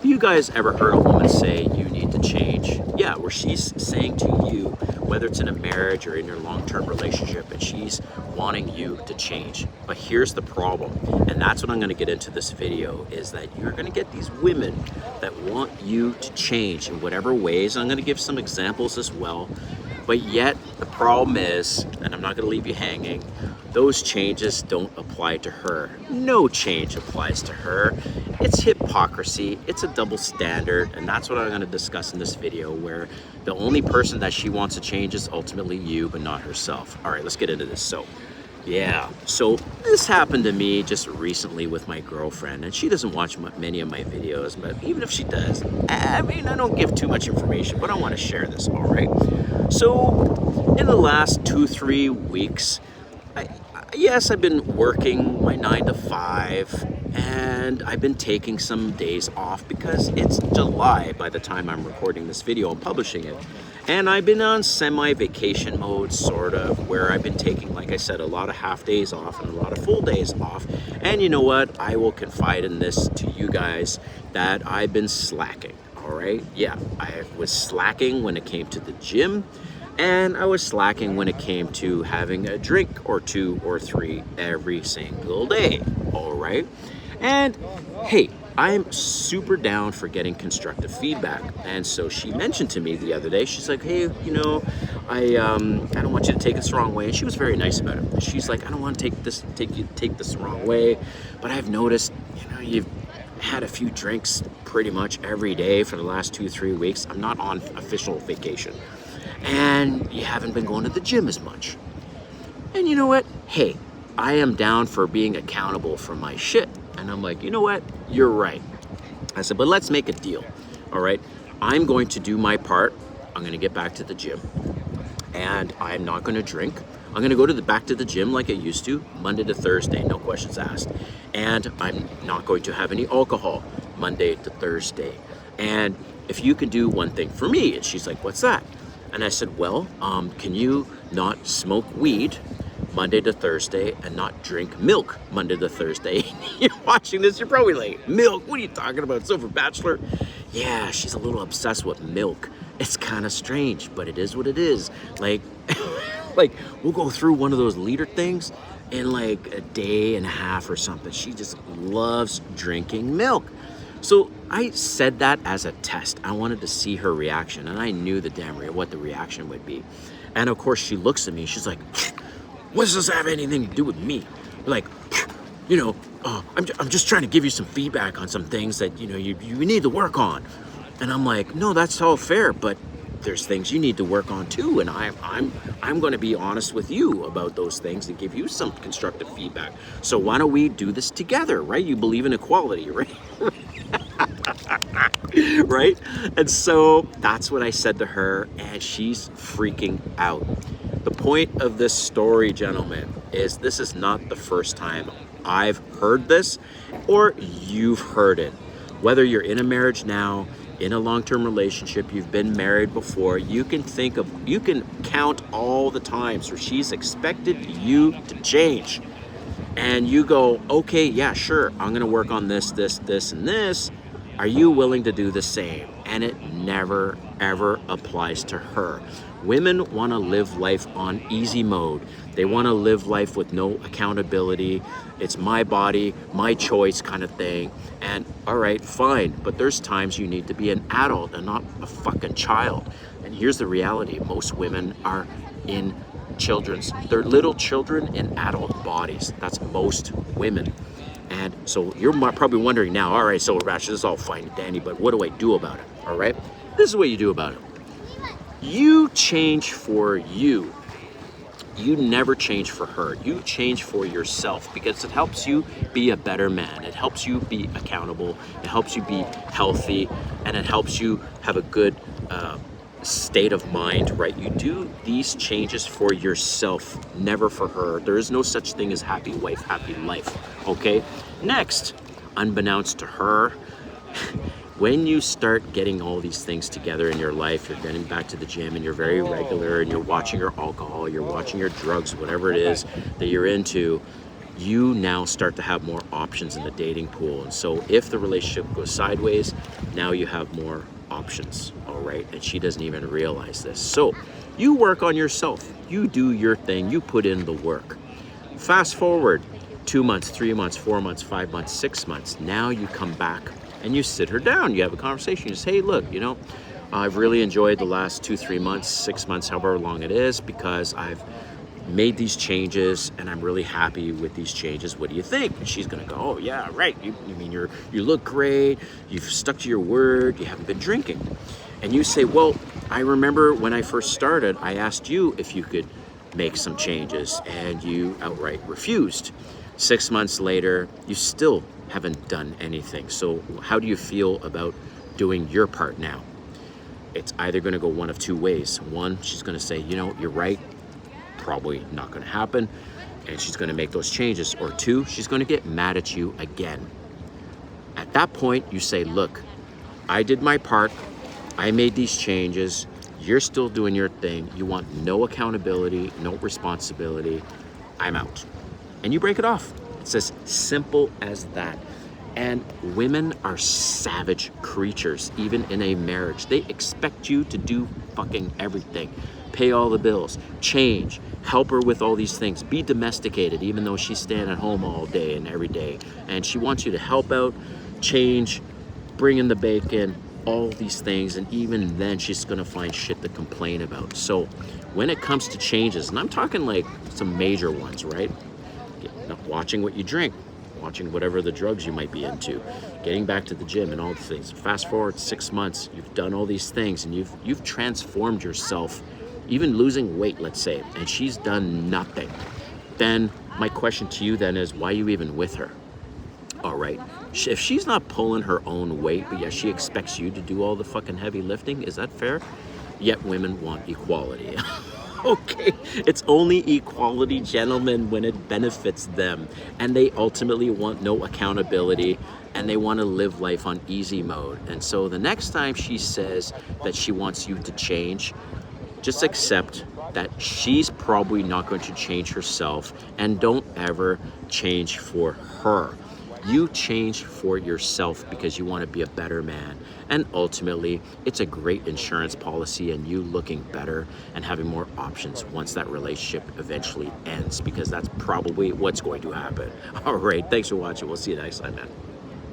Have you guys ever heard a woman say you need to change? Yeah, where she's saying to you, whether it's in a marriage or in your long-term relationship, and she's wanting you to change. But here's the problem, and that's what I'm going to get into this video, is that you're going to get these women that want you to change in whatever ways. I'm going to give some examples as well. But yet the problem is, and I'm not going to leave you hanging, those changes don't apply to her. No change applies to her. It's hypocrisy, it's a double standard, and that's what I'm going to discuss in this video, where the only person that she wants to change is ultimately you, but not herself. All right, let's get into this. So this happened to me just recently with my girlfriend, and she doesn't watch many of my videos, but even if she does, I don't give too much information, but I want to share this, all right? So in the last 2-3 weeks, yes, I've been working my 9 to 5, and I've been taking some days off because it's July by the time I'm recording this video and publishing it. And I've been on semi-vacation mode, sort of, where I've been taking, like I said, a lot of half days off and a lot of full days off. And you know what? I will confide in this to you guys that I've been slacking, all right? Yeah, I was slacking when it came to the gym, and I was slacking when it came to having a drink or 2 or 3 every single day, all right? And hey, I'm super down for getting constructive feedback. And so she mentioned to me the other day, she's like, hey, I don't want you to take this the wrong way. And she was very nice about it. She's like, I don't want to take this the wrong way, but I've noticed, you've had a few drinks pretty much every day for the last 2-3 weeks. I'm not on official vacation. And you haven't been going to the gym as much. And you know what? Hey, I am down for being accountable for my shit. And I'm like, you know what? You're right. I said, but let's make a deal. All right. I'm going to do my part. I'm going to get back to the gym. And I'm not going to drink. I'm going to go back to the gym like I used to, Monday to Thursday, no questions asked. And I'm not going to have any alcohol Monday to Thursday. And if you can do one thing for me, and she's like, what's that? And I said, well, can you not smoke weed Monday to Thursday and not drink milk Monday to Thursday? You're watching this, you're probably like, milk? What are you talking about, Silver Bachelor? Yeah, she's a little obsessed with milk. It's kind of strange, but it is what it is. Like, we'll go through one of those liter things in like a day and a half or something. She just loves drinking milk. So I said that as a test. I wanted to see her reaction, and I knew what the reaction would be. And of course, she looks at me. She's like, "What does this have anything to do with me?" Like, I'm just trying to give you some feedback on some things that you need to work on. And I'm like, no, that's all fair, but there's things you need to work on too, and I'm going to be honest with you about those things and give you some constructive feedback. So why don't we do this together, right? You believe in equality, right? Right? And so that's what I said to her, and she's freaking out. The point of this story, gentlemen, is this is not the first time I've heard this or you've heard it. Whether you're in a marriage now, in a long-term relationship, you've been married before, you can count all the times where she's expected you to change. And you go, okay, yeah, sure, I'm gonna work on this, and this. Are you willing to do the same? And it never, ever applies to her. Women wanna live life on easy mode. They wanna live life with no accountability. It's my body, my choice kind of thing. And all right, fine, but there's times you need to be an adult and not a fucking child. And here's the reality, most women are they're little children in adult bodies. That's most women. And so you're probably wondering now, all right, so Rash, this is all fine and dandy, but what do I do about it? All right, this is what you do about it. You change for you. You never change for her. You change for yourself, because it helps you be a better man. It helps you be accountable. It helps you be healthy, and it helps you have a good state of mind, right? You do these changes for yourself, never for her. There is no such thing as happy wife, happy life, okay? Next, unbeknownst to her, when you start getting all these things together in your life, you're getting back to the gym and you're very regular and you're watching your alcohol, you're watching your drugs, whatever it is that you're into, you now start to have more options in the dating pool. And so if the relationship goes sideways, now you have more options, all right? And she doesn't even realize this. So you work on yourself. You do your thing. You put in the work. Fast forward 2 months, 3 months, 4 months, 5 months, 6 months. Now you come back and you sit her down. You have a conversation. You say, hey, look, I've really enjoyed the last 2, 3 months, 6 months, however long it is, because I've made these changes and I'm really happy with these changes. What do you think? And she's gonna go, oh yeah, right. You mean you look great, you've stuck to your word, you haven't been drinking. And you say, well, I remember when I first started, I asked you if you could make some changes and you outright refused. 6 months later, you still haven't done anything. So how do you feel about doing your part now? It's either gonna go one of two ways. One, she's gonna say, you're right, probably not going to happen, and she's going to make those changes. Or two, she's going to get mad at you again. At that point, you say, look, I did my part, I made these changes, you're still doing your thing, you want no accountability, no responsibility, I'm out. And you break it off. It's as simple as that. And women are savage creatures, even in a marriage. They expect you to do fucking everything. Pay all the bills, change, help her with all these things, be domesticated, even though she's staying at home all day and every day. And she wants you to help out, change, bring in the bacon, all these things. And even then she's gonna find shit to complain about. So when it comes to changes, and I'm talking like some major ones, right? Watching what you drink, watching whatever the drugs you might be into, getting back to the gym and all the things. Fast forward 6 months, you've done all these things and you've transformed yourself, even losing weight, let's say, and she's done nothing. Then my question to you then is, why are you even with her? All right, if she's not pulling her own weight, but yet she expects you to do all the fucking heavy lifting, is that fair? Yet women want equality. Okay, it's only equality, gentlemen, when it benefits them. And they ultimately want no accountability, and they want to live life on easy mode. And so the next time she says that she wants you to change, just accept that she's probably not going to change herself, and don't ever change for her. You change for yourself because you want to be a better man. And ultimately, it's a great insurance policy and you looking better and having more options once that relationship eventually ends, because that's probably what's going to happen. All right, thanks for watching. We'll see you next time, man.